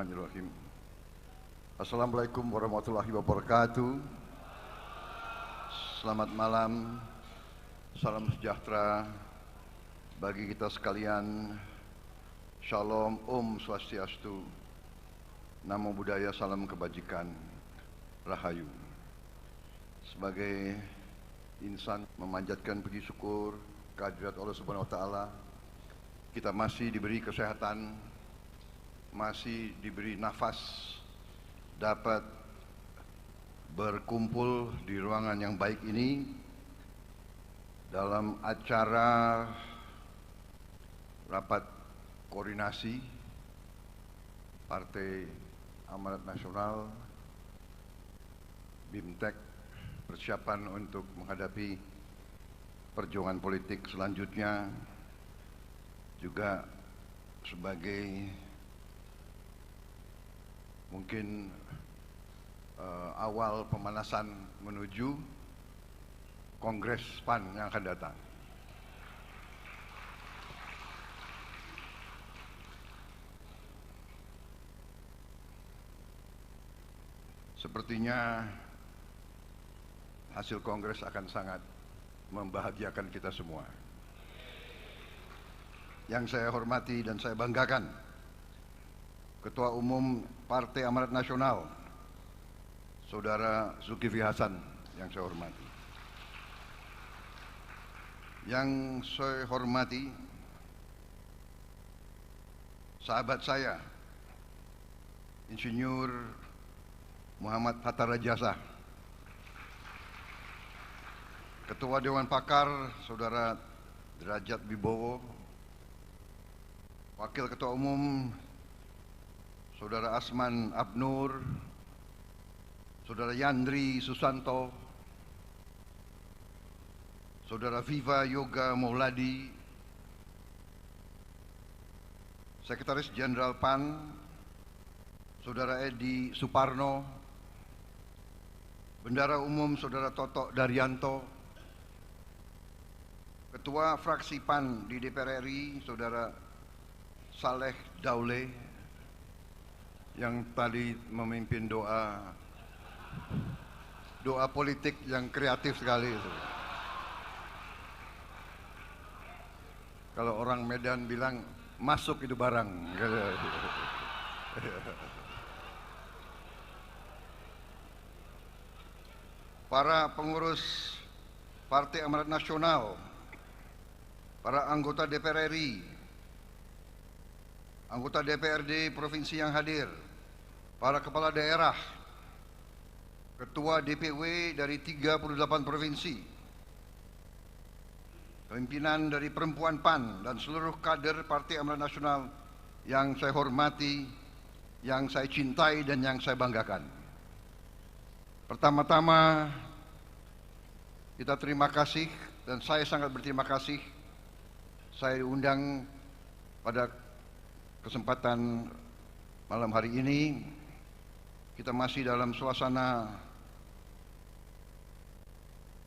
Bismillahirrahmanirrahim. Assalamualaikum warahmatullahi wabarakatuh. Selamat malam, salam sejahtera bagi kita sekalian. Shalom, Om Swastiastu, Namo Buddhaya, salam kebajikan, Rahayu. Sebagai insan memanjatkan puji syukur kehadirat Allah Subhanahu wa taala, kita masih diberi kesehatan, masih diberi nafas, dapat berkumpul di ruangan yang baik ini dalam acara rapat koordinasi Partai Amanat Nasional BIMTEK, persiapan untuk menghadapi perjuangan politik selanjutnya, juga sebagai mungkin awal pemanasan menuju Kongres PAN yang akan datang. Sepertinya hasil Kongres akan sangat membahagiakan kita semua. Yang saya hormati dan saya banggakan, Ketua Umum Partai Amanat Nasional, Saudara Zulkifli Hasan, yang saya hormati. Yang saya hormati sahabat saya, Insinyur Muhammad Hatta Rajasa, Ketua Dewan Pakar, Saudara Derajat Wibowo, Wakil Ketua Umum, Saudara Asman Abnur, Saudara Yandri Susanto, Saudara Viva Yoga Mauladi, Sekretaris Jenderal PAN, Saudara Edi Suparno, Bendara Umum Saudara Toto Daryanto, Ketua Fraksi PAN di DPR RI, Saudara Saleh Daule, yang tadi memimpin doa politik yang kreatif sekali itu. Kalau orang Medan bilang masuk itu barang. Para pengurus Partai Amanat Nasional, para anggota DPR RI, anggota DPRD provinsi yang hadir, para kepala daerah, ketua DPW dari 38 provinsi, pimpinan dari Perempuan PAN, dan seluruh kader Partai Amanat Nasional yang saya hormati, yang saya cintai, dan yang saya banggakan. Pertama-tama, kita terima kasih, dan saya sangat berterima kasih saya diundang pada kesempatan malam hari ini. Kita masih dalam suasana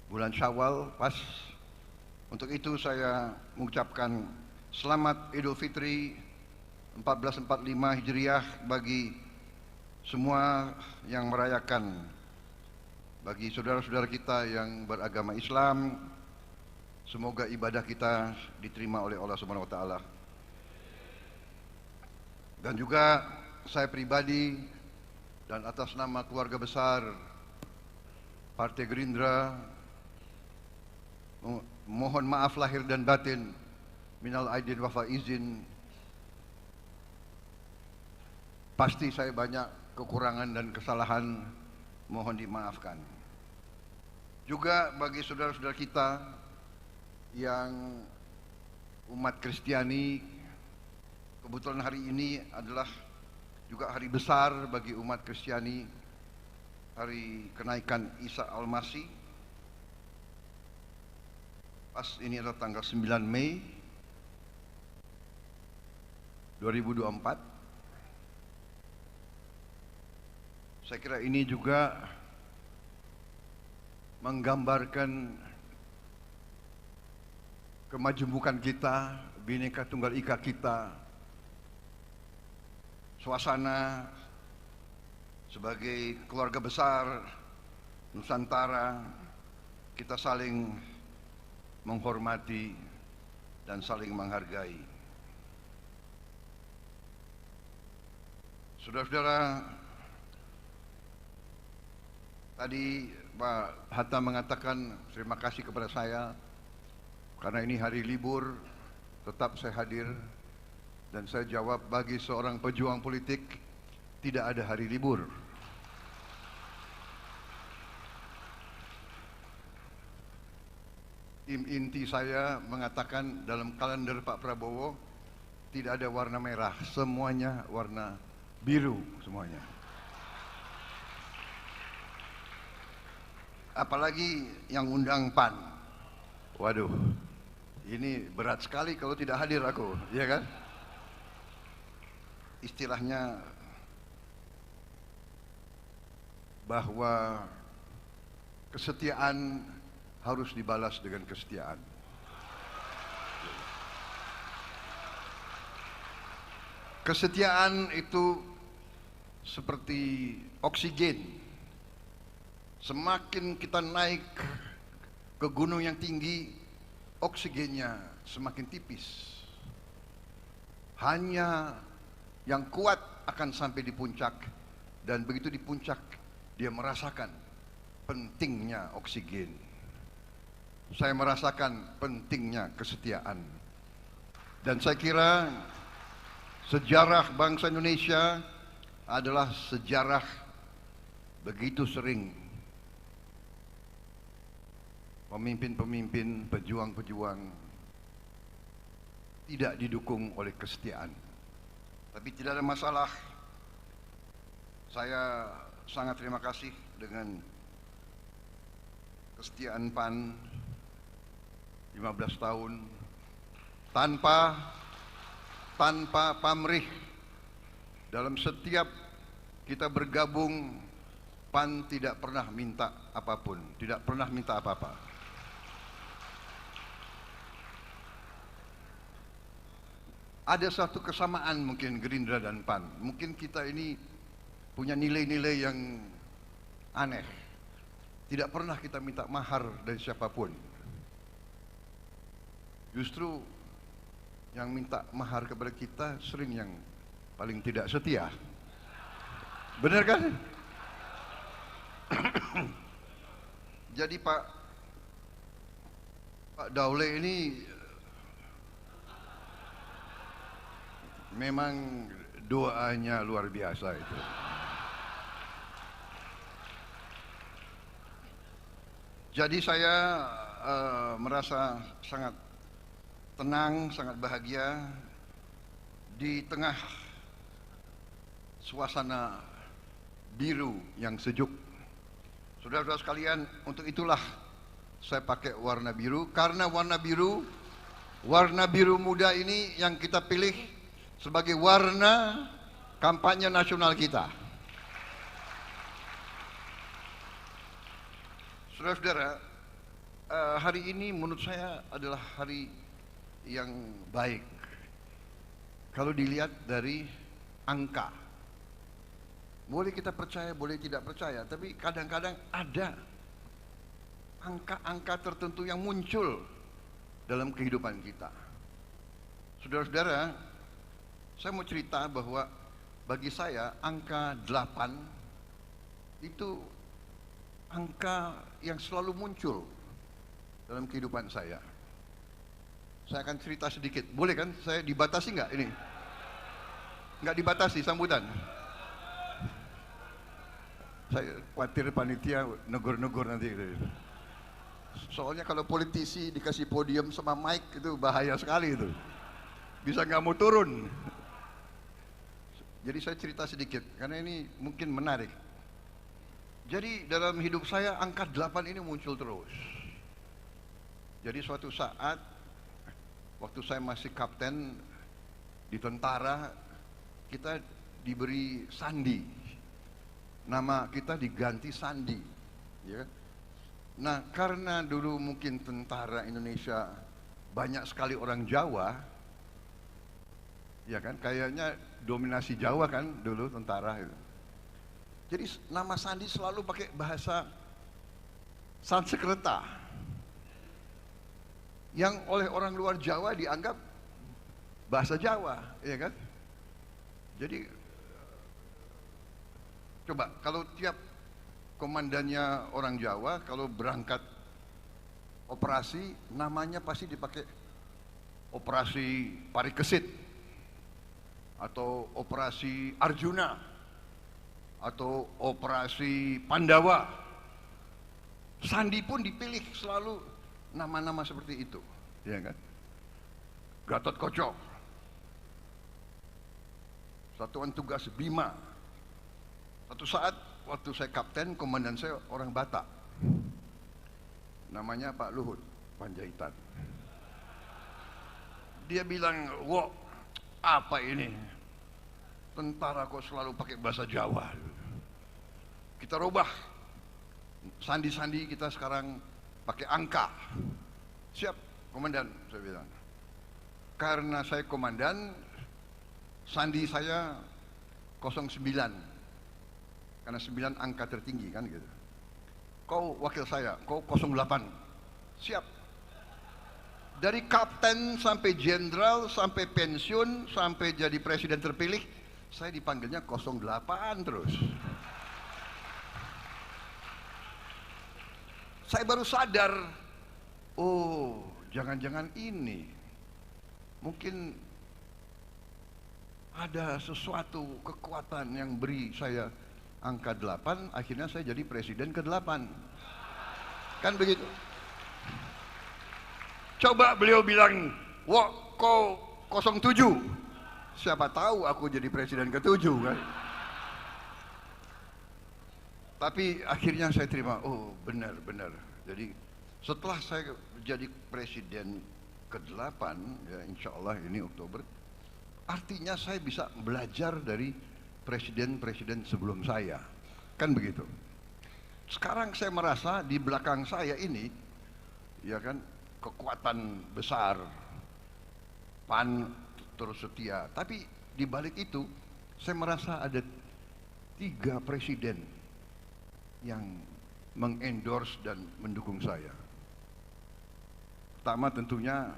bulan Syawal pas. Untuk itu saya mengucapkan selamat Idul Fitri 1445 Hijriah bagi semua yang merayakan, bagi saudara-saudara kita yang beragama Islam. Semoga ibadah kita diterima oleh Allah Subhanahu wa taala. Dan juga saya pribadi dan atas nama keluarga besar Partai Gerindra mohon maaf lahir dan batin, minal aidin wa faizin. Pasti saya banyak kekurangan dan kesalahan, mohon dimaafkan. Juga bagi saudara-saudara kita yang umat Kristiani, kebetulan hari ini adalah juga hari besar bagi umat Kristiani, hari kenaikan Isa Al-Masih. Pas ini adalah tanggal 9 Mei 2024. Saya kira ini juga menggambarkan kemajemukan kita, Bhinneka Tunggal Ika kita, suasana sebagai keluarga besar Nusantara, kita saling menghormati dan saling menghargai. Saudara-saudara, tadi Pak Hatta mengatakan terima kasih kepada saya karena ini hari libur, tetap saya hadir, dan saya jawab bagi seorang pejuang politik tidak ada hari libur. Tim inti saya mengatakan dalam kalender Pak Prabowo tidak ada warna merah, semuanya warna biru semuanya. Apalagi yang undang PAN. Waduh, ini berat sekali kalau tidak hadir aku, ya kan? Istilahnya bahwa kesetiaan harus dibalas dengan kesetiaan. Kesetiaan itu seperti oksigen. Semakin kita naik ke gunung yang tinggi, oksigennya semakin tipis. Hanya yang kuat akan sampai di puncak, dan begitu di puncak dia merasakan pentingnya oksigen. Saya merasakan pentingnya kesetiaan. Dan saya kira sejarah bangsa Indonesia adalah sejarah begitu sering pemimpin-pemimpin, pejuang-pejuang tidak didukung oleh kesetiaan. Tapi tidak ada masalah. Saya sangat terima kasih dengan kesetiaan PAN 15 tahun tanpa pamrih. Dalam setiap kita bergabung, PAN tidak pernah minta apapun, tidak pernah minta apa-apa. Ada satu kesamaan mungkin Gerindra dan PAN. Mungkin kita ini punya nilai-nilai yang aneh. Tidak pernah kita minta mahar dari siapapun. Justru yang minta mahar kepada kita sering yang paling tidak setia. Benar kan? Jadi Pak Daule ini memang doanya luar biasa itu. Jadi saya merasa sangat tenang, sangat bahagia di tengah suasana biru yang sejuk. Saudara-saudara sekalian, untuk itulah saya pakai warna biru, karena warna biru muda ini yang kita pilih sebagai warna kampanye nasional kita. Saudara-saudara, hari ini menurut saya adalah hari yang baik kalau dilihat dari angka. Boleh kita percaya, boleh tidak percaya, tapi kadang-kadang ada angka-angka tertentu yang muncul dalam kehidupan kita. Saudara-saudara, saya mau cerita bahwa bagi saya angka 8 itu angka yang selalu muncul dalam kehidupan saya. Saya akan cerita sedikit, boleh kan? Saya dibatasi nggak ini? Nggak dibatasi sambutan. Saya khawatir panitia negur-negur nanti. Soalnya kalau politisi dikasih podium sama mic itu bahaya sekali itu. Bisa nggak mau turun. Jadi saya cerita sedikit, karena ini mungkin menarik. Jadi dalam hidup saya angka 8 ini muncul terus. Jadi suatu saat waktu saya masih kapten di tentara, kita diberi sandi. Nama kita diganti Sandi, ya. Nah, karena dulu mungkin tentara Indonesia banyak sekali orang Jawa, Ya kan, kayaknya dominasi Jawa kan dulu tentara itu. Jadi nama sandi selalu pakai bahasa Sanskerta yang oleh orang luar Jawa dianggap bahasa Jawa, ya kan? Jadi coba kalau tiap komandannya orang Jawa kalau berangkat operasi namanya pasti dipakai operasi Parikesit atau operasi Arjuna atau operasi Pandawa. Sandi pun dipilih selalu nama-nama seperti itu, ya kan? Gatot Koco, Satuan Tugas Bima. Satu saat waktu saya kapten, komandan saya orang Batak, namanya Pak Luhut Panjaitan. Dia bilang, "Wah, apa ini? Tentara kok selalu pakai bahasa Jawa." Kita rubah sandi-sandi kita sekarang pakai angka. Siap, komandan, saya bilang. Karena saya komandan, sandi saya 09. Karena 9 angka tertinggi kan gitu. Kau wakil saya, kau 08. Siap. Dari kapten sampai jenderal, sampai pensiun, sampai jadi presiden terpilih, saya dipanggilnya 08 terus. Saya baru sadar, oh jangan-jangan ini mungkin ada sesuatu kekuatan yang beri saya angka 8, akhirnya saya jadi presiden ke-8. Kan begitu. Coba beliau bilang, wah kau 07, siapa tahu aku jadi presiden ke-7 kan. Tapi akhirnya saya terima, oh benar-benar. Jadi setelah saya jadi presiden ke-8, ya insya Allah ini Oktober, artinya saya bisa belajar dari presiden-presiden sebelum saya. Kan begitu. Sekarang saya merasa di belakang saya ini, ya kan, kekuatan besar, PAN terus setia. Tapi di balik itu, saya merasa ada 3 presiden yang mengendorse dan mendukung saya. Pertama tentunya,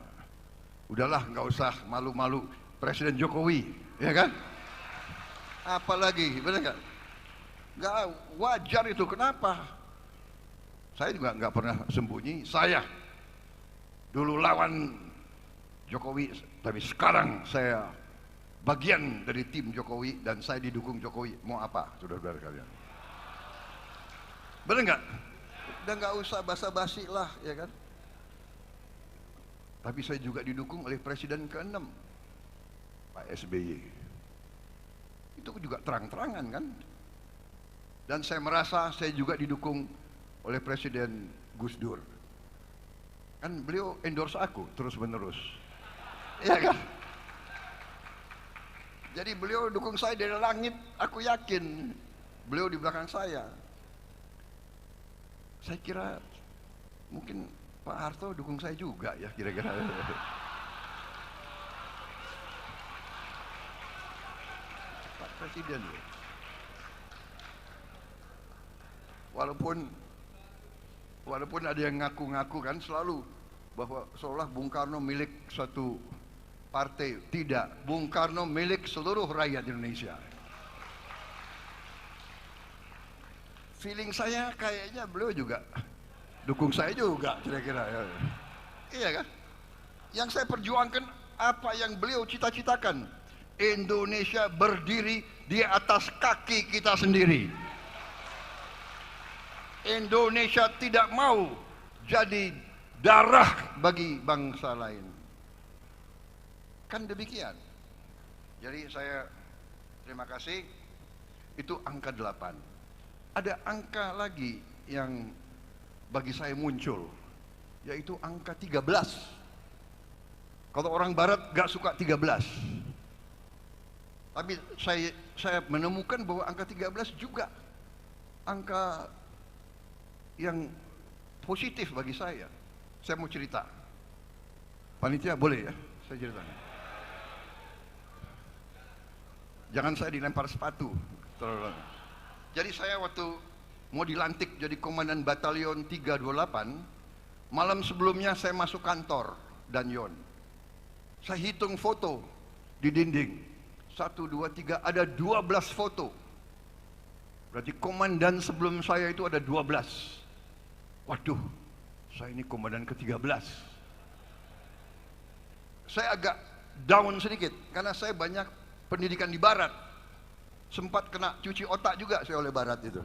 udahlah nggak usah malu-malu, Presiden Jokowi, ya kan? Apalagi, benar nggak? Nggak wajar itu, kenapa? Saya juga nggak pernah sembunyi, saya dulu lawan Jokowi, tapi sekarang saya bagian dari tim Jokowi dan saya didukung Jokowi. Mau apa, saudara-saudara kalian? Benar nggak? Udah nggak usah basa-basi lah, ya kan? Tapi saya juga didukung oleh Presiden ke-6, Pak SBY. Itu juga terang-terangan kan? Dan saya merasa saya juga didukung oleh Presiden Gus Dur. Kan beliau endorse aku terus-menerus. Ya kan? Jadi beliau dukung saya dari langit, aku yakin. Beliau di belakang saya. Saya kira mungkin Pak Harto dukung saya juga ya kira-kira. Pak Presiden. Walaupun ada yang ngaku-ngaku kan selalu bahwa seolah Bung Karno milik satu partai. Tidak, Bung Karno milik seluruh rakyat Indonesia. Feeling saya kayaknya beliau juga dukung saya juga kira-kira ya. Iya kan? Yang saya perjuangkan apa yang beliau cita-citakan. Indonesia berdiri di atas kaki kita sendiri. Indonesia tidak mau jadi darah bagi bangsa lain. Kan demikian. Jadi saya terima kasih. Itu angka 8. Ada angka lagi yang bagi saya muncul, yaitu angka 13. Kalau orang barat gak suka 13, tapi saya menemukan bahwa angka 13 juga angka yang positif bagi saya. Saya mau cerita. Panitia boleh ya saya ceritakan? Jangan saya dilempar sepatu. Jadi saya waktu mau dilantik jadi komandan batalion 328, malam sebelumnya saya masuk kantor Danyon. Saya hitung foto di dinding. 1, 2, 3, ada 12 foto. Berarti komandan sebelum saya itu ada 12. Waduh, saya ini komandan ke-13. Saya agak down sedikit karena saya banyak pendidikan di barat. Sempat kena cuci otak juga saya oleh barat itu.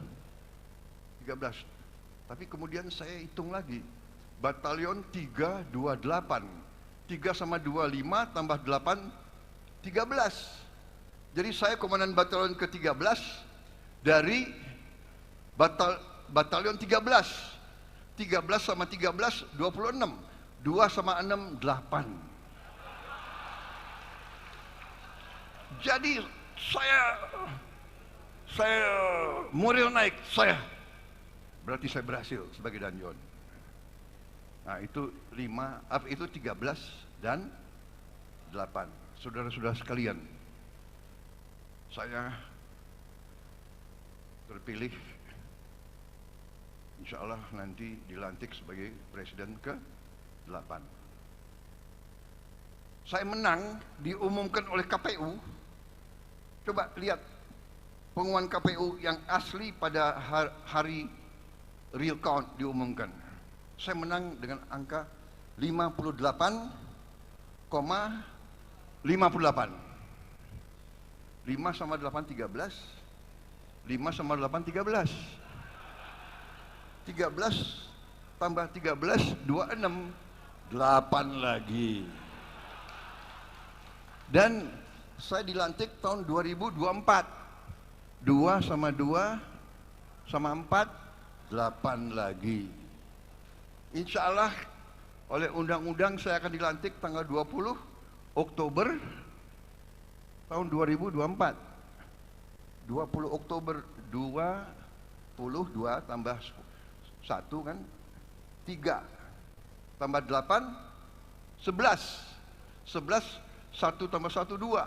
13. Tapi kemudian saya hitung lagi. Batalion 328. 3 sama 25 tambah 8, 13. Jadi saya komandan batalion ke-13 dari batalion 13. 13 sama 13, 26. 2 sama 6, 8. Jadi saya moral naik, berarti saya berhasil sebagai Danyon. Nah itu 13 dan 8. Saudara-saudara sekalian, saya terpilih, insya Allah nanti dilantik sebagai presiden ke-8. Saya menang, diumumkan oleh KPU. Coba lihat pengumuman KPU yang asli pada hari real count diumumkan. Saya menang dengan angka 58,58. 5 sama 8, 13. 5 sama 8, 13. 13 tambah 13, 26. 8 lagi. Dan saya dilantik tahun 2024. 2 sama 2 sama 4, 8 lagi. Insya Allah oleh undang-undang saya akan dilantik tanggal 20 Oktober tahun 2024. 20 Oktober 22 tambah 1 kan 3 tambah 8, 11. 11, 1 tambah 1, 2.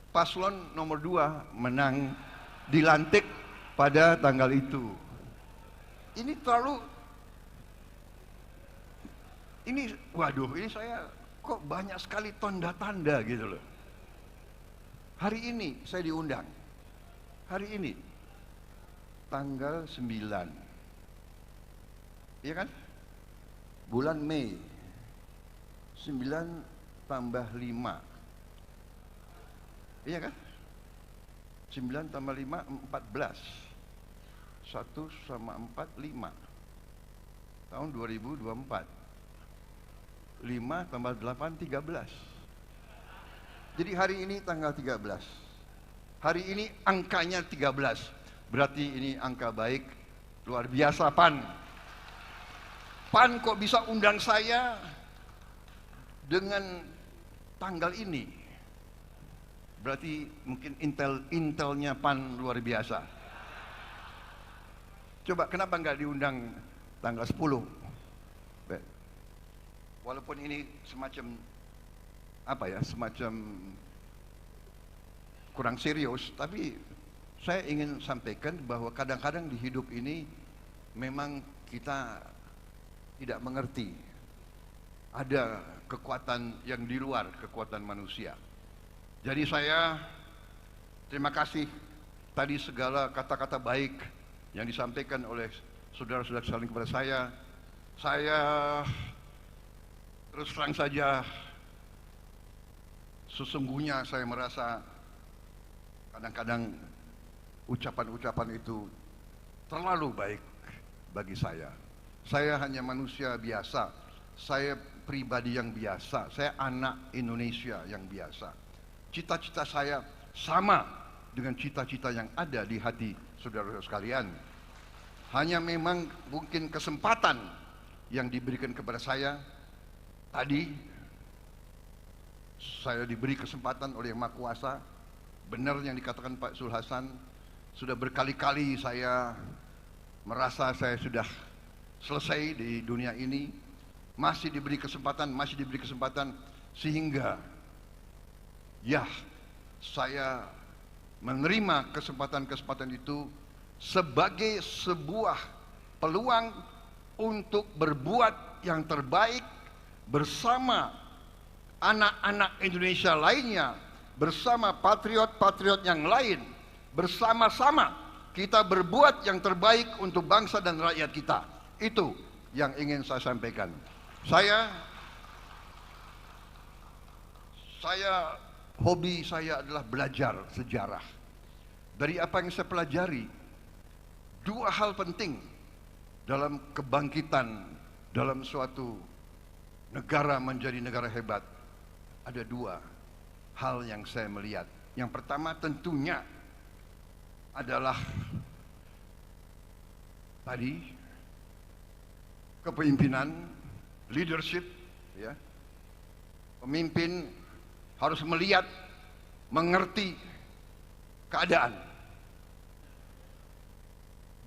Paslon nomor 2 menang, dilantik pada tanggal itu. Ini waduh, ini saya kok banyak sekali tanda-tanda gitu loh. Hari ini saya diundang. Hari ini tanggal 9. Iya kan? Bulan Mei. 9 tambah 5. Iya kan? 9 tambah 5, 14. 1 sama 4, 5. Tahun 2024. 5 tambah 8, 13. Jadi hari ini tanggal 13. Hari ini angkanya 13. Berarti ini angka baik, luar biasa PAN. PAN kok bisa undang saya dengan tanggal ini? Berarti mungkin intelnya PAN luar biasa. Coba kenapa nggak diundang tanggal 10? Walaupun ini semacam semacam kurang serius, tapi saya ingin sampaikan bahwa kadang-kadang di hidup ini memang kita tidak mengerti ada kekuatan yang di luar kekuatan manusia. Jadi saya terima kasih tadi segala kata-kata baik yang disampaikan oleh saudara-saudara sekalian kepada saya. Saya terus terang saja, sesungguhnya saya merasa kadang-kadang ucapan-ucapan itu terlalu baik bagi saya. Saya hanya manusia biasa, saya pribadi yang biasa, saya anak Indonesia yang biasa. Cita-cita saya sama dengan cita-cita yang ada di hati saudara-saudara sekalian. Hanya memang mungkin kesempatan yang diberikan kepada saya. Tadi saya diberi kesempatan oleh Yang Maha Kuasa. Benar yang dikatakan Pak Zul Hasan, sudah berkali-kali saya merasa saya sudah selesai di dunia ini, masih diberi kesempatan, sehingga ya saya menerima kesempatan-kesempatan itu sebagai sebuah peluang untuk berbuat yang terbaik bersama anak-anak Indonesia lainnya, bersama patriot-patriot yang lain, bersama-sama kita berbuat yang terbaik untuk bangsa dan rakyat kita. Itu yang ingin saya sampaikan. Hobi saya adalah belajar sejarah. Dari apa yang saya pelajari, dua hal penting dalam kebangkitan dalam suatu negara menjadi negara hebat. Ada dua hal yang saya melihat. Yang pertama tentunya adalah tadi kepemimpinan, leadership, ya. Pemimpin harus melihat, mengerti keadaan.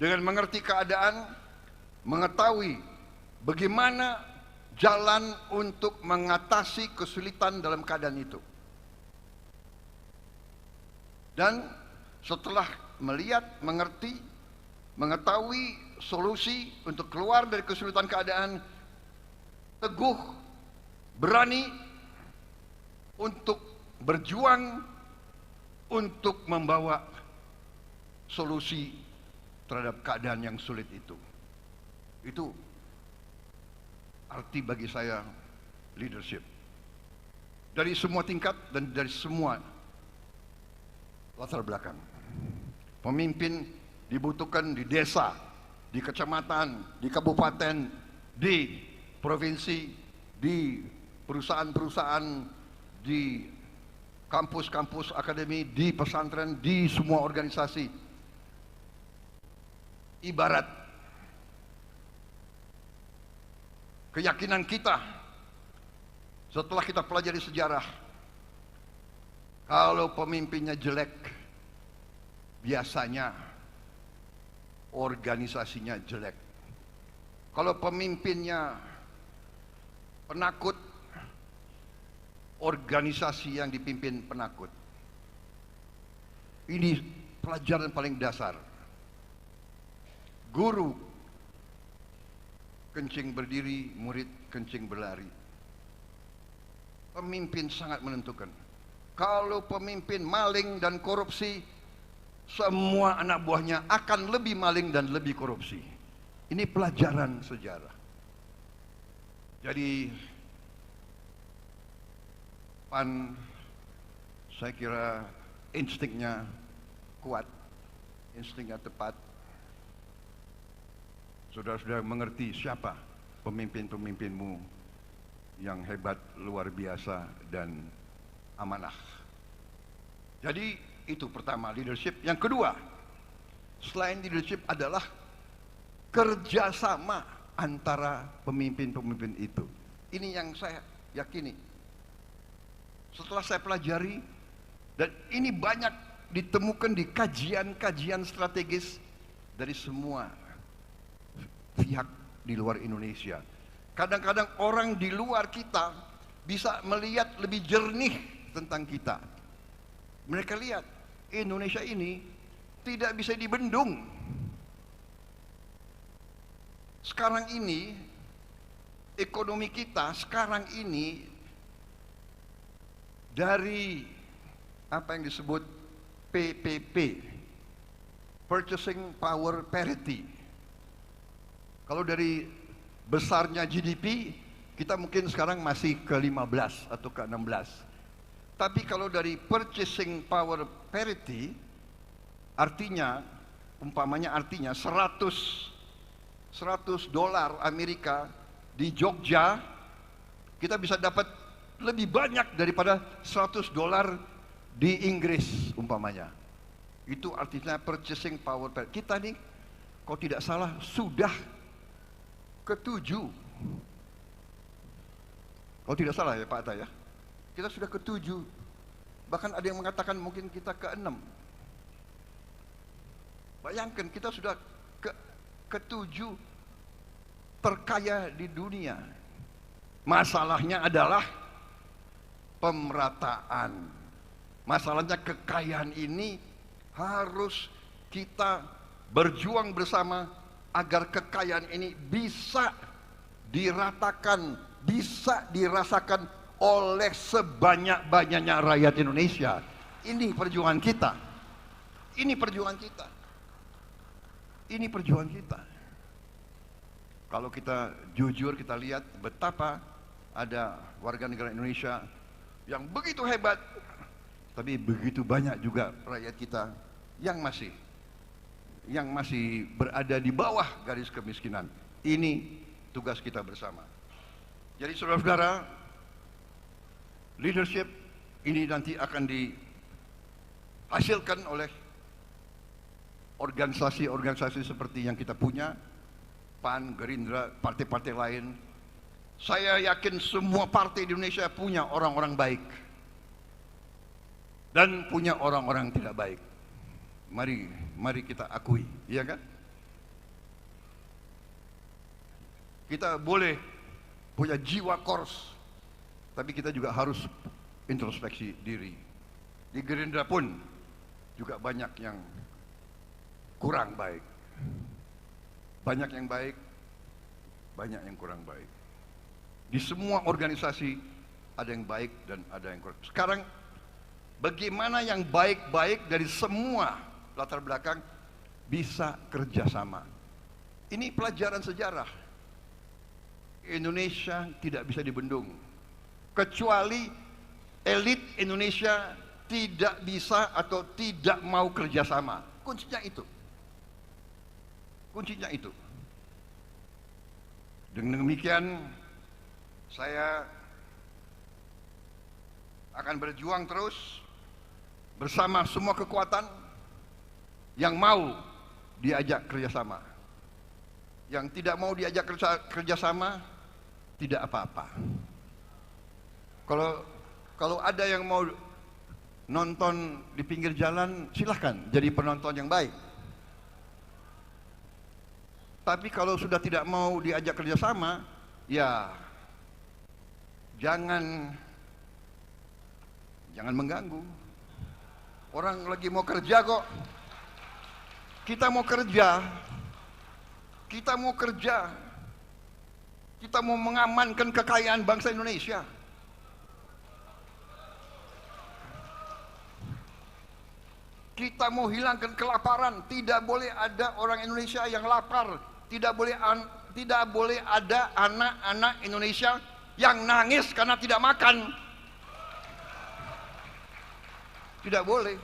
Dengan mengerti keadaan, mengetahui bagaimana jalan untuk mengatasi kesulitan dalam keadaan itu. Dan setelah melihat, mengerti, mengetahui solusi untuk keluar dari kesulitan keadaan, teguh, berani untuk berjuang untuk membawa solusi terhadap keadaan yang sulit itu. Itu arti bagi saya leadership. Dari semua tingkat dan dari semua latar belakang. Pemimpin dibutuhkan di desa, di kecamatan, di kabupaten, di provinsi, di perusahaan-perusahaan, di kampus-kampus akademi, di pesantren, di semua organisasi. Ibarat keyakinan kita setelah kita pelajari sejarah, kalau pemimpinnya jelek, biasanya organisasinya jelek. Kalau pemimpinnya penakut, organisasi yang dipimpin penakut. Ini pelajaran paling dasar. Guru kencing berdiri, murid kencing berlari. Pemimpin sangat menentukan. Kalau pemimpin maling dan korupsi, semua anak buahnya akan lebih maling dan lebih korupsi. Ini pelajaran sejarah. Jadi PAN, saya kira instingnya kuat, instingnya tepat. Saudara-saudara mengerti siapa pemimpin-pemimpinmu yang hebat, luar biasa, dan amanah. Jadi itu pertama, leadership. Yang kedua, selain leadership adalah kerjasama antara pemimpin-pemimpin itu. Ini yang saya yakini. Setelah saya pelajari, dan ini banyak ditemukan di kajian-kajian strategis dari semua pihak di luar Indonesia. Kadang-kadang orang di luar kita bisa melihat lebih jernih tentang kita. Mereka lihat Indonesia ini tidak bisa dibendung. Sekarang ini ekonomi kita sekarang ini dari apa yang disebut PPP, Purchasing Power Parity. Kalau dari besarnya GDP, kita mungkin sekarang masih ke 15 atau ke 16. Tapi kalau dari Purchasing Power Parity, artinya, umpamanya artinya 100 dolar Amerika di Jogja, kita bisa dapat lebih banyak daripada 100 dolar di Inggris umpamanya. Itu artinya purchasing power. Kita nih, kalau tidak salah, sudah ke-7. Kalau tidak salah ya Pak Atta ya. Kita sudah ke-7. Bahkan ada yang mengatakan mungkin kita ke-6. Bayangkan kita sudah ke-7 terkaya di dunia. Masalahnya adalah pemerataan. Masalahnya kekayaan ini Harus kita berjuang bersama agar kekayaan ini bisa diratakan, bisa dirasakan oleh sebanyak-banyaknya rakyat Indonesia. Ini perjuangan kita. Ini perjuangan kita. Ini perjuangan kita. Kalau kita jujur, kita lihat betapa ada warga negara Indonesia yang begitu hebat, tapi begitu banyak juga rakyat kita yang masih berada di bawah garis kemiskinan. Ini tugas kita bersama. Jadi saudara-saudara, leadership ini nanti akan dihasilkan oleh organisasi-organisasi seperti yang kita punya, PAN, Gerindra, partai-partai lain. Saya yakin semua partai di Indonesia punya orang-orang baik dan punya orang-orang tidak baik. Mari kita akui, iya kan? Kita boleh punya jiwa kors, tapi kita juga harus introspeksi diri. Di Gerindra pun juga banyak yang kurang baik. Banyak yang baik, banyak yang kurang baik. Di semua organisasi ada yang baik dan ada yang kurang. Sekarang bagaimana yang baik-baik dari semua latar belakang bisa kerjasama? Ini pelajaran sejarah. Indonesia tidak bisa dibendung, kecuali elit Indonesia tidak bisa atau tidak mau kerjasama. Kuncinya itu. Kuncinya itu. Dengan demikian, saya akan berjuang terus bersama semua kekuatan yang mau diajak kerjasama. Yang tidak mau diajak kerjasama, tidak apa-apa. Kalau ada yang mau nonton di pinggir jalan, silahkan jadi penonton yang baik. Tapi kalau sudah tidak mau diajak kerjasama, ya jangan mengganggu. Orang lagi mau kerja kok. Kita mau kerja. Kita mau kerja. Kita mau mengamankan kekayaan bangsa Indonesia. Kita mau hilangkan kelaparan. Tidak boleh ada orang Indonesia yang lapar. Tidak boleh ada anak-anak Indonesia yang nangis karena tidak makan. Tidak boleh.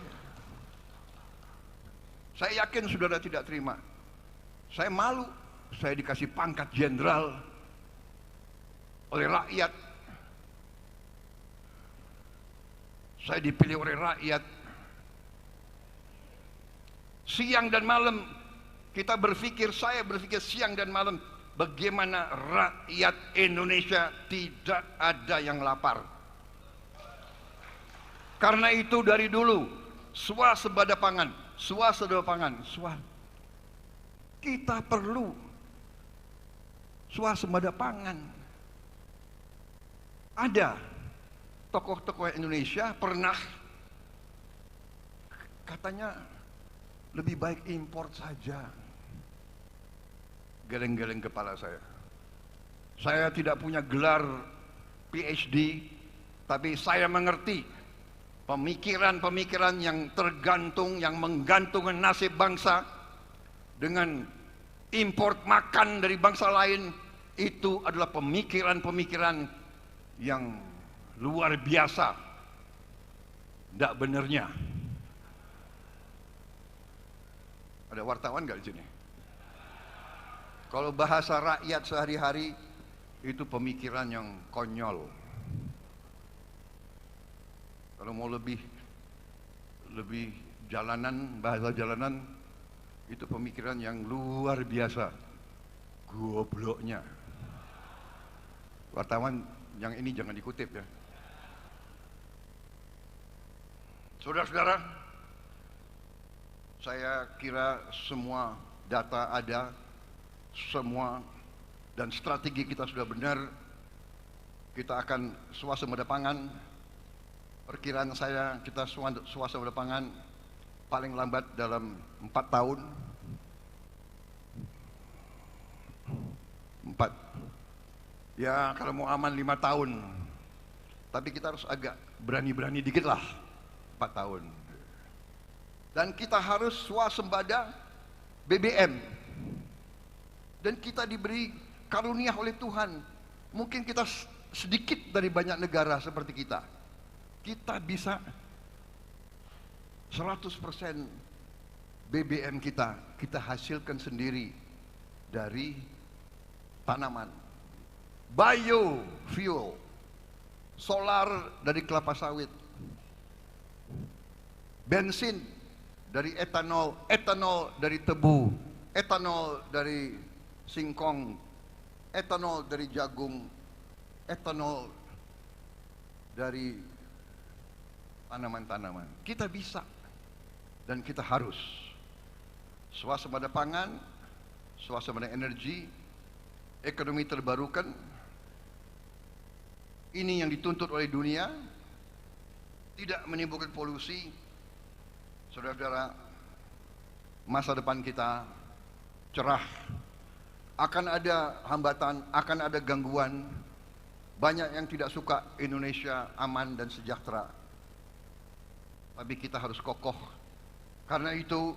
Saya yakin saudara tidak terima. Saya malu. Saya dikasih pangkat jenderal oleh rakyat. Saya dipilih oleh rakyat. Siang dan malam kita berpikir, saya berpikir siang dan malam, bagaimana rakyat Indonesia tidak ada yang lapar. Karena itu dari dulu swasembada pangan, kita perlu swasembada pangan. Ada tokoh-tokoh Indonesia pernah katanya lebih baik import saja. Geleng-geleng kepala saya. Saya tidak punya gelar PhD, tapi saya mengerti pemikiran-pemikiran yang tergantung, yang menggantungkan nasib bangsa dengan import makan dari bangsa lain. Itu adalah pemikiran-pemikiran yang luar biasa. Tidak benarnya. Ada wartawan nggak di sini? Kalau bahasa rakyat sehari-hari itu pemikiran yang konyol. Kalau mau lebih jalanan, bahasa jalanan, itu pemikiran yang luar biasa. Gobloknya. Wartawan yang ini jangan dikutip ya. Saudara-saudara, saya kira semua data ada, semua dan strategi kita sudah benar. Kita akan swasembada pangan. Perkiraan saya kita swasembada pangan paling lambat dalam 4 tahun, 4, ya kalau mau aman 5 tahun, tapi kita harus agak berani-berani dikit lah, 4 tahun. Dan kita harus swasembada BBM, dan kita diberi karunia oleh Tuhan. Mungkin kita sedikit dari banyak negara seperti kita bisa 100% BBM kita hasilkan sendiri dari tanaman, biofuel, solar dari kelapa sawit, bensin dari etanol, etanol dari tebu, etanol dari singkong, etanol dari jagung, etanol dari tanaman-tanaman. Kita bisa dan kita harus swasembada pangan, swasembada energi, ekonomi terbarukan. Ini yang dituntut oleh dunia, tidak menimbulkan polusi. Saudara-saudara, masa depan kita cerah. Akan ada hambatan, akan ada gangguan. Banyak yang tidak suka Indonesia aman dan sejahtera, tapi kita harus kokoh. Karena itu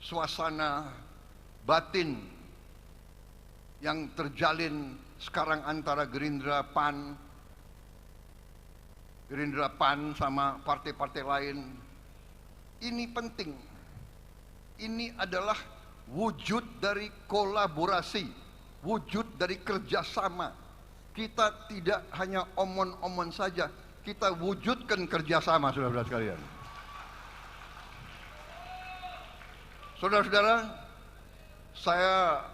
suasana batin yang terjalin sekarang antara Gerindra PAN sama partai-partai lain, ini penting. Ini adalah wujud dari kolaborasi, wujud dari kerjasama. Kita tidak hanya omon-omon saja, kita wujudkan kerjasama, saudara-saudara sekalian. Saudara-saudara, saya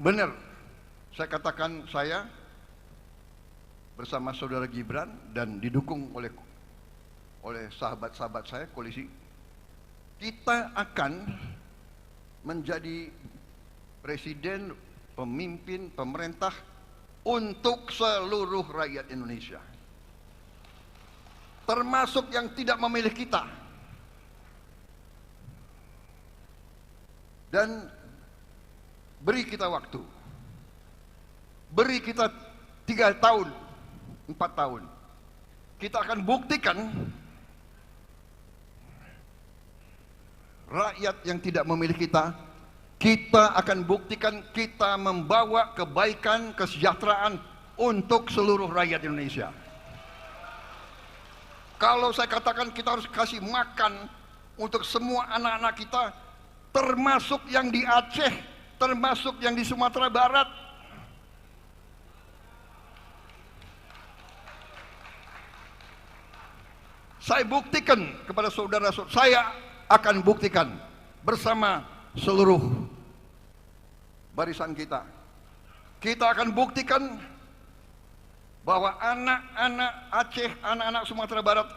benar, saya katakan saya bersama saudara Gibran dan didukung oleh sahabat-sahabat saya, koalisi, kita akan menjadi presiden, pemimpin, pemerintah untuk seluruh rakyat Indonesia, termasuk yang tidak memilih kita. Dan beri kita waktu, beri kita 3 tahun, 4 tahun, kita akan buktikan rakyat yang tidak memilih kita akan buktikan kita membawa kebaikan, kesejahteraan untuk seluruh rakyat Indonesia. Kalau saya katakan kita harus kasih makan untuk semua anak-anak kita, termasuk yang di Aceh, termasuk yang di Sumatera Barat, saya buktikan kepada saudara-saudara, saya akan buktikan bersama seluruh barisan kita. Kita akan buktikan bahwa anak-anak Aceh, anak-anak Sumatera Barat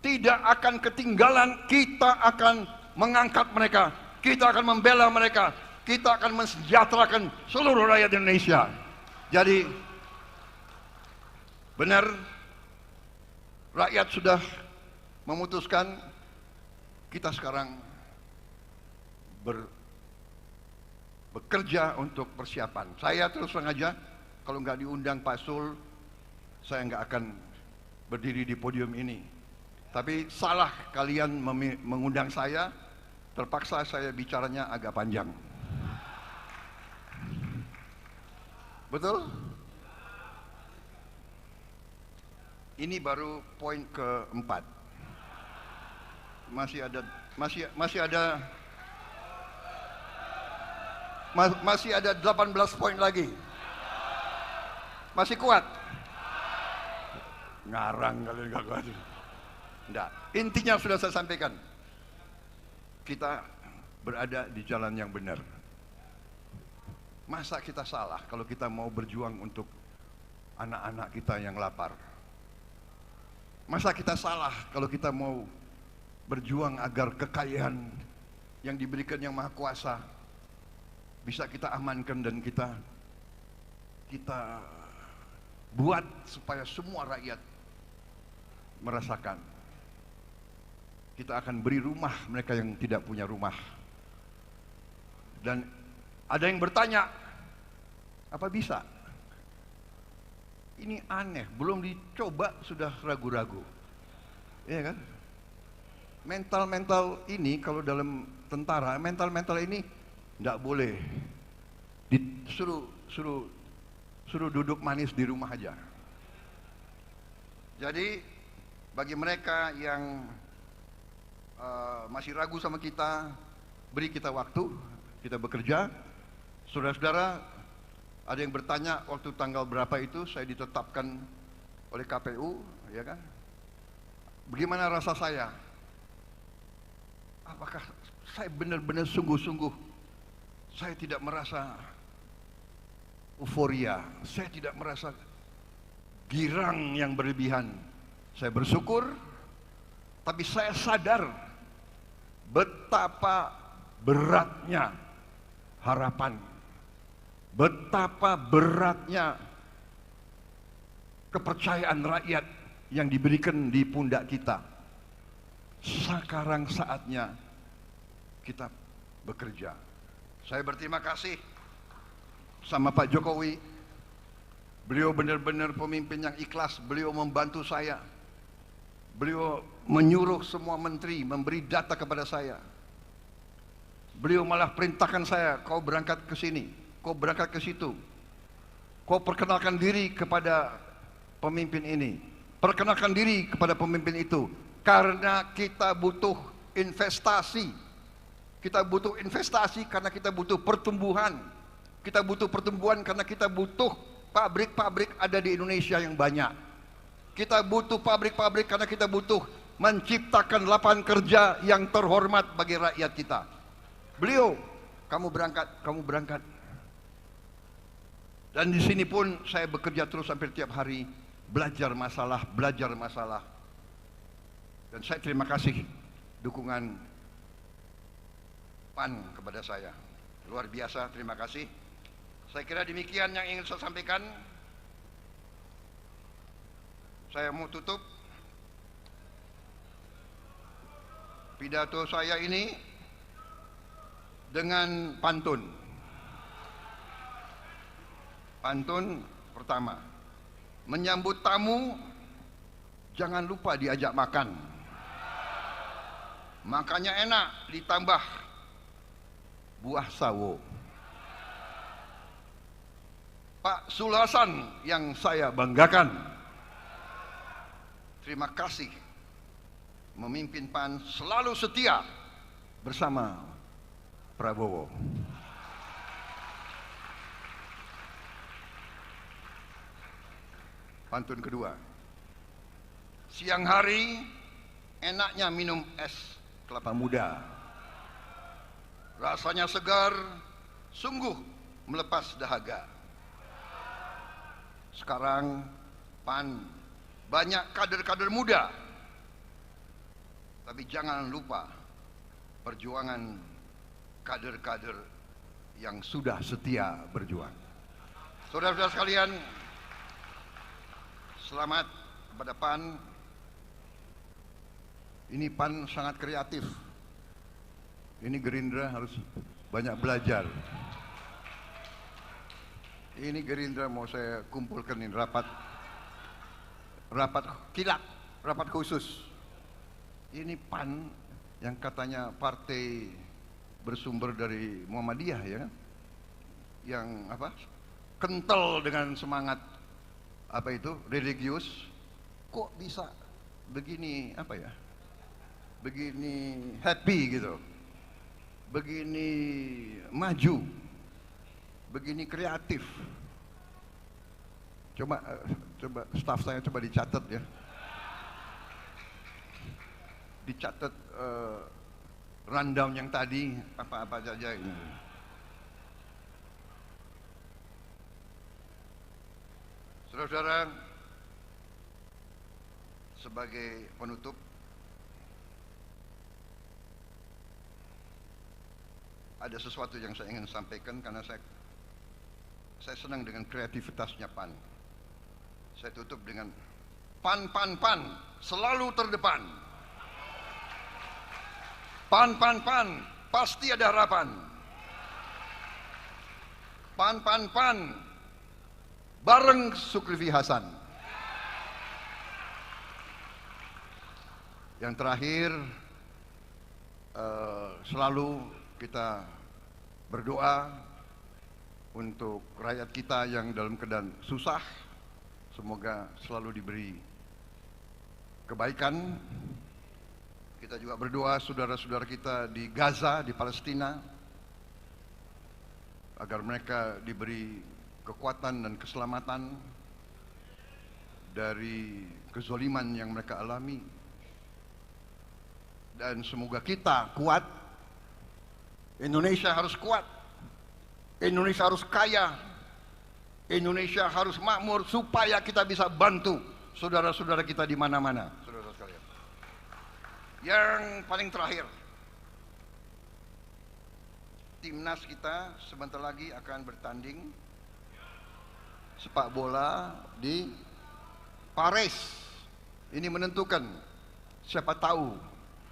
tidak akan ketinggalan. Kita akan mengangkat mereka, kita akan membela mereka, kita akan mensejahterakan seluruh rakyat Indonesia. Jadi benar, rakyat sudah memutuskan. Kita sekarang bekerja untuk persiapan. Saya terus terang aja, kalau nggak diundang Pak Sul, saya nggak akan berdiri di podium ini. Tapi salah kalian mengundang saya, terpaksa saya bicaranya agak panjang. Betul? Ini baru poin keempat. Masih ada 18 poin lagi. Masih kuat? Ngarang kalian, gak kuat. Enggak. Intinya sudah saya sampaikan. Kita berada di jalan yang benar. Masa kita salah kalau kita mau berjuang untuk anak-anak kita yang lapar? Masa kita salah kalau kita mau berjuang agar kekayaan yang diberikan Yang Maha Kuasa bisa kita amankan dan kita buat supaya semua rakyat merasakan. kita akan beri rumah mereka yang tidak punya rumah. Dan ada yang bertanya, apa bisa? Ini aneh, belum dicoba sudah ragu-ragu. Iya kan? Mental-mental ini kalau dalam tentara, mental-mental ini tidak boleh suruh duduk manis di rumah aja. Jadi bagi mereka yang masih ragu sama kita, beri kita waktu, kita bekerja. Saudara-saudara, ada yang bertanya waktu tanggal berapa itu saya ditetapkan oleh KPU, ya kan? Bagaimana rasa saya? Apakah saya benar-benar sungguh-sungguh? Saya tidak merasa euforia, saya tidak merasa girang yang berlebihan. Saya bersyukur, tapi saya sadar betapa beratnya harapan, betapa beratnya kepercayaan rakyat yang diberikan di pundak kita. Sekarang saatnya kita bekerja. Saya berterima kasih sama Pak Jokowi. Beliau benar-benar pemimpin yang ikhlas. Beliau membantu saya. Beliau menyuruh semua menteri memberi data kepada saya. Beliau malah perintahkan saya, kau berangkat ke sini, kau berangkat ke situ, kau perkenalkan diri kepada pemimpin ini, perkenalkan diri kepada pemimpin itu. Karena kita butuh investasi. Kita butuh investasi karena kita butuh pertumbuhan. Kita butuh pertumbuhan karena kita butuh pabrik-pabrik ada di Indonesia yang banyak. Kita butuh pabrik-pabrik karena kita butuh menciptakan lapangan kerja yang terhormat bagi rakyat kita. Beliau, kamu berangkat. Dan di sini pun saya bekerja terus hampir tiap hari, belajar masalah. Dan saya terima kasih dukungan PAN kepada saya. Luar biasa, terima kasih. Saya kira demikian yang ingin saya sampaikan. Saya mau tutup pidato saya ini dengan pantun. Pantun pertama, menyambut tamu jangan lupa diajak makan. Makannya enak, ditambah buah sawo. Pak Sulasan yang saya banggakan, terima kasih memimpin PAN selalu setia bersama Prabowo. Pantun kedua, siang hari enaknya minum es kelapa muda, rasanya segar, sungguh melepas dahaga. Sekarang PAN banyak kader-kader muda, tapi jangan lupa perjuangan kader-kader yang sudah setia berjuang. Saudara-saudara sekalian, selamat kepada PAN. Ini PAN sangat kreatif. Ini Gerindra harus banyak belajar. Ini Gerindra mau saya kumpulkan ini rapat kilat, rapat khusus. Ini PAN yang katanya partai bersumber dari Muhammadiyah, ya, yang apa, kental dengan semangat apa itu religius, kok bisa begini apa ya, begini happy gitu, begini maju, begini kreatif. Coba staf saya coba dicatat ya, dicatat rundown yang tadi apa-apa saja ini. Saudara-saudara, sebagai penutup, ada sesuatu yang saya ingin sampaikan karena saya senang dengan kreativitasnya PAN. Saya tutup dengan PAN selalu terdepan. PAN, pasti ada harapan. PAN, bareng Zulkifli Hasan. Yang terakhir, selalu kita berdoa untuk rakyat kita yang dalam keadaan susah, semoga selalu diberi kebaikan. Kita juga berdoa saudara-saudara kita di Gaza, di Palestina, agar mereka diberi kekuatan dan keselamatan dari kezaliman yang mereka alami. Dan semoga kita kuat. Indonesia harus kuat. Indonesia harus kaya. Indonesia harus makmur supaya kita bisa bantu saudara-saudara kita di mana-mana. Saudara sekalian. Yang paling terakhir, timnas kita sebentar lagi akan bertanding sepak bola di Paris. Ini menentukan, siapa tahu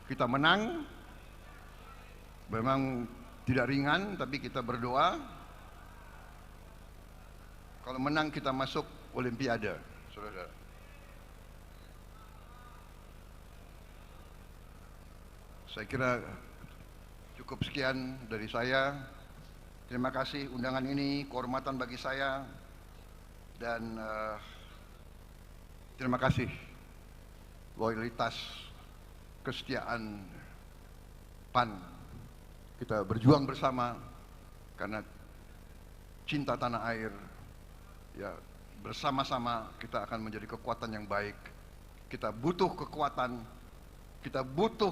kita menang. Memang tidak ringan, tapi kita berdoa. Kalau menang kita masuk Olimpiade, saudara. Saya kira cukup sekian dari saya. Terima kasih undangan ini, kehormatan bagi saya. Dan terima kasih loyalitas, kesetiaan PAN. Kita berjuang bersama karena cinta tanah air. Ya, bersama-sama kita akan menjadi kekuatan yang baik. Kita butuh kekuatan, kita butuh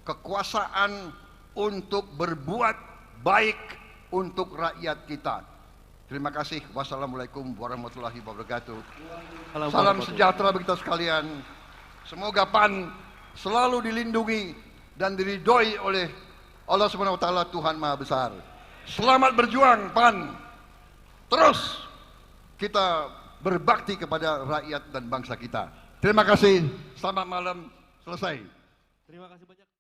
kekuasaan untuk berbuat baik untuk rakyat kita. Terima kasih. Wassalamualaikum warahmatullahi wabarakatuh. Salam sejahtera bagi kita sekalian. Semoga PAN selalu dilindungi dan diridhoi oleh Allah Subhanahu wa taala, Tuhan Maha Besar. Selamat berjuang PAN. Terus kita berbakti kepada rakyat dan bangsa kita. Terima kasih. Selamat malam. Selesai. Terima kasih banyak.